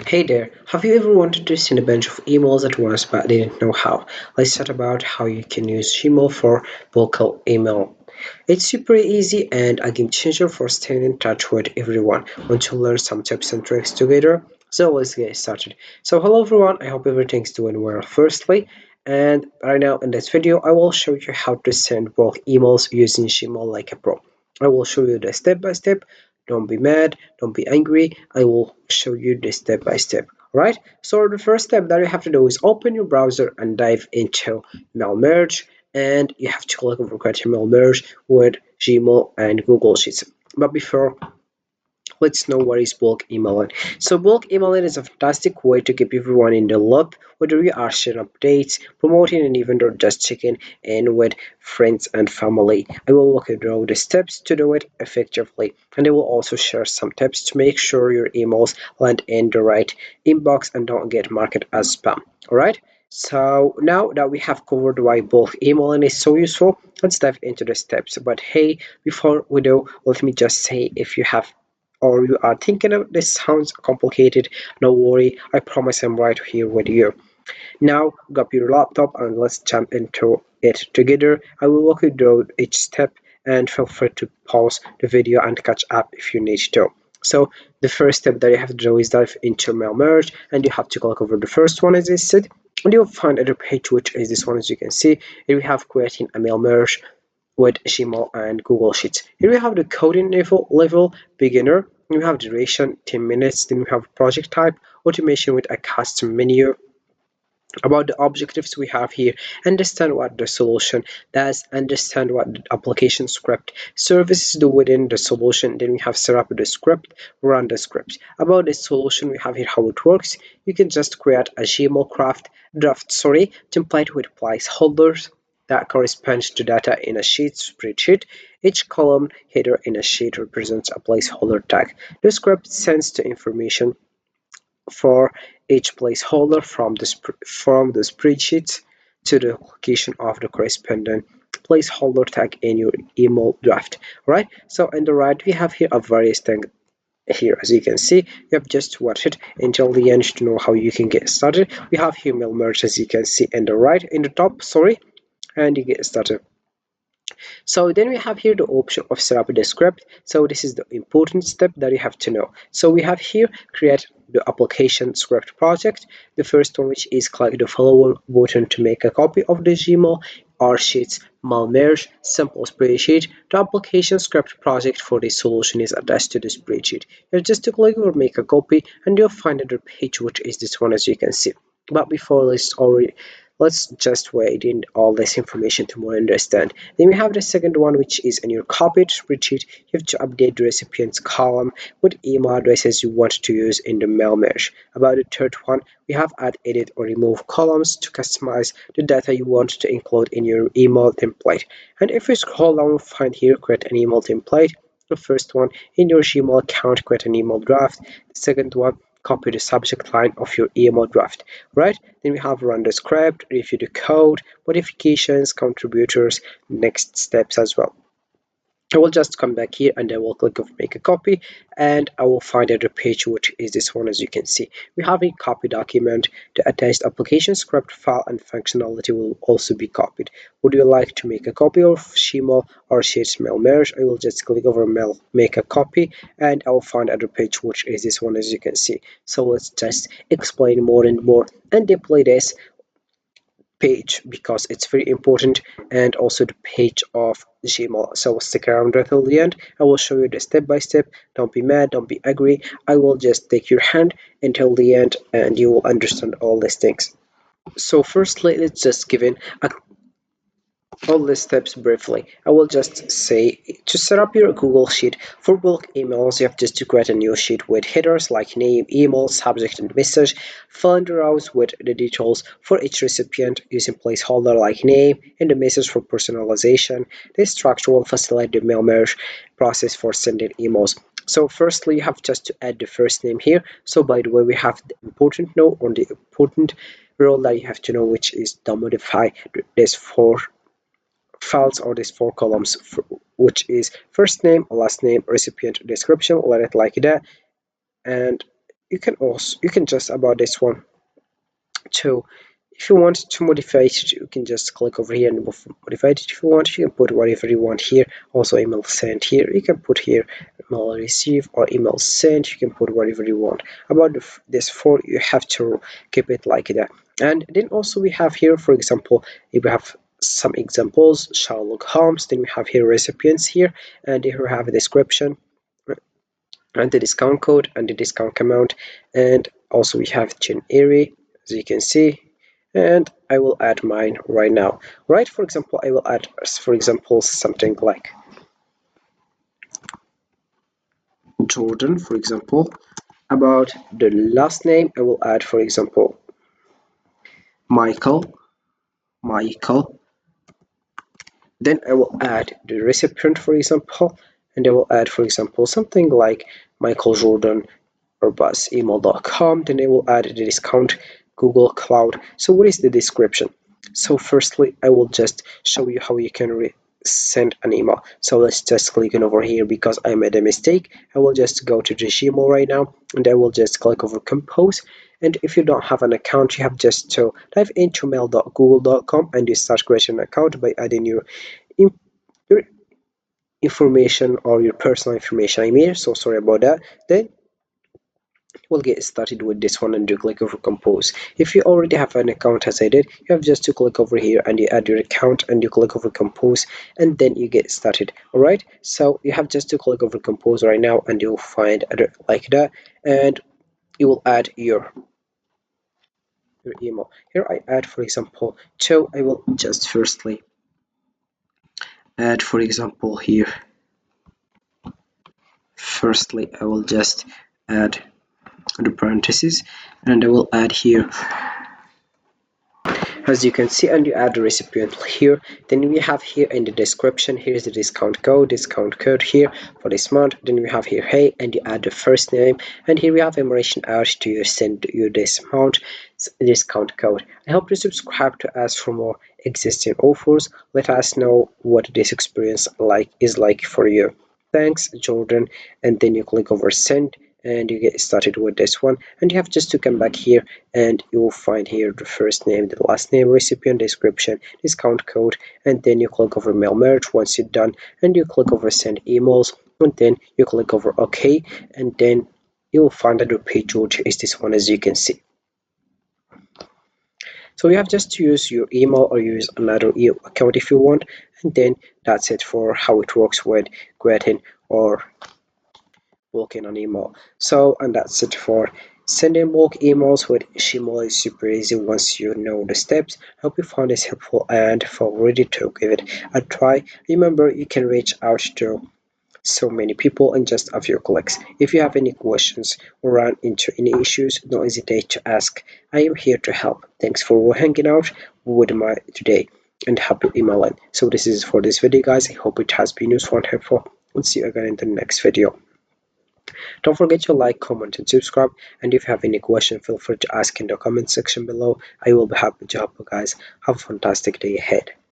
Hey there, have you ever wanted to send a bunch of emails at once but didn't know how? Let's chat about how you can use Gmail for bulk email. It's super easy and a game changer for staying in touch with everyone. Want to learn some tips and tricks together? So let's get started. So hello everyone, I hope everything's doing well firstly. And right now in this video, I will show you how to send bulk emails using Gmail like a pro. I will show you the step by step. Don't be mad, don't be angry. I will show you the step by step. Right? So the first step that you have to do is open your browser and dive into Mail Merge, and you have to click on Create Mail Merge with Gmail and Google Sheets. But before, let's know what is bulk emailing. So bulk emailing is a fantastic way to keep everyone in the loop, whether you are sharing updates, promoting an event, or just checking in with friends and family. I will walk you through the steps to do it effectively, and I will also share some tips to make sure your emails land in the right inbox and don't get marked as spam. Alright? So now that we have covered why bulk emailing is so useful, let's dive into the steps. But hey, before we do, let me just say if you have or you are thinking of this sounds complicated, no worry, I promise I'm right here with you. Now grab your laptop and let's jump into it together. I will walk you through each step and feel free to pause the video and catch up if you need to. So the first step that you have to do is dive into Mail Merge, and you have to click over the first one as I said, and you'll find a page which is this one as you can see. Here we have creating a mail merge with Gmail and Google Sheets. Here we have the coding level beginner. We have duration 10 minutes. Then we have project type automation with a custom menu. About the objectives we have here, understand what the solution does, understand what the application script services do within the solution. Then we have set up the script, run the script. About the solution, we have here how it works. You can just create a Gmail draft template with placeholders that corresponds to data in a spreadsheet. Each column header in a sheet represents a placeholder tag. The script sends the information for each placeholder from the spreadsheet to the location of the corresponding placeholder tag in your email draft. Right? So on the right, we have here a various thing here. As you can see, you have just watched it until the end to know how you can get started. We have here mail merge, as you can see in the right, in the top, sorry, and you get started. So then we have here the option of set up the script. So this is the important step that you have to know. So we have here create the application script project. The first one, which is click the follow button to make a copy of the Gmail or Sheets merge simple spreadsheet. The application script project for this solution is attached to the spreadsheet. You have just to click or make a copy and you'll find the page, which is this one as you can see. But before let's just wait in all this information to more understand. Then we have the second one, which is in your copied spreadsheet. You have to update the recipient's column with email addresses you want to use in the mail merge. About the third one, we have add, edit, or remove columns to customize the data you want to include in your email template. And if we scroll down, we'll find here create an email template. The first one, in your Gmail account, create an email draft. The second one, copy the subject line of your email draft. Right? Then we have run the script, review the code, modifications, contributors, next steps as well. I will just come back here and I will click on make a copy, and I will find the page, which is this one as you can see. We have a copy document. The attached application script file and functionality will also be copied. Would you like to make a copy of Gmail or Sheets mail merge? I will just click over mail, make a copy, and I will find other page, which is this one as you can see. So let's just explain more and more and deploy this page because it's very important, and also the page of Gmail. So stick around until the end. I will show you the step by step. Don't be mad, don't be angry. I will just take your hand until the end and you will understand all these things. So firstly, let's just give in a all the steps briefly. I will just say to set up your Google Sheet for bulk emails, you have just to create a new sheet with headers like name, email, subject, and message. Fill in the rows with the details for each recipient using placeholder like name and the message for personalization. This structure will facilitate the mail merge process for sending emails. So firstly, you have just to add the first name here. So by the way, we have the important note on the important role that you have to know, which is to modify this for fields or these four columns, which is first name, last name, recipient description, let it like that, and you can just about this one. So if you want to modify it, you can just click over here and modify it. If you want, you can put whatever you want here. Also email sent here, you can put here email receive or email sent. You can put whatever you want. About this for, you have to keep it like that. And then also we have here, for example, if we have some examples, Sherlock Holmes, then we have here recipients here, and here we have a description and the discount code and the discount amount, and also we have January, as you can see. And I will add mine right now. Right, for example, I will add, for example, something like Jordan, for example. About the last name, I will add, for example, Michael. Then I will add the recipient, for example, and I will add, for example, something like Michael Jordan or busemail.com. Then I will add the discount Google Cloud. So what is the description? So firstly, I will just show you how you can send an email. So let's just click on over here because I made a mistake. I will just go to the Gmail right now and I will just click over compose. And if you don't have an account, you have just to type into mail.google.com and you start creating an account by adding your information or your personal information. I'm here, so sorry about that. Then we'll get started with this one and you click over compose. If you already have an account as I did, you have just to click over here and you add your account and you click over compose and then you get started. Alright, so you have just to click over compose right now and you'll find it like that, and you will add your email. Here I add, for example, so I will just firstly add, for example, here firstly I will just add the parentheses and I will add here, as you can see, and you add the recipient here. Then we have here in the description, here's the discount code here for this month. Then we have here hey, and you add the first name, and here we have information out to you, send you this amount discount code. I hope you subscribe to us for more existing offers. Let us know what this experience is like for you. Thanks, Jordan. And then you click over send and you get started with this one, and you have just to come back here and you will find here the first name, the last name, recipient, description, discount code, and then you click over mail merge once you're done, and you click over send emails, and then you click over OK, and then you will find that the page order is this one, as you can see. So you have just to use your email or use another account if you want, and then that's it for how it works with creating or working on email. So, and that's it for sending bulk emails with Gmail. Is super easy once you know the steps. Hope you found this helpful and feel ready to give it a try. Remember, you can reach out to so many people in just a few clicks. If you have any questions or run into any issues, don't hesitate to ask. I am here to help. Thanks for hanging out with me today and happy emailing. So this is for this video, guys. I hope it has been useful and helpful. We'll see you again in the next video. Don't forget to like, comment, and subscribe. And if you have any question, feel free to ask in the comment section below. I will be happy to help you guys. Have a fantastic day ahead.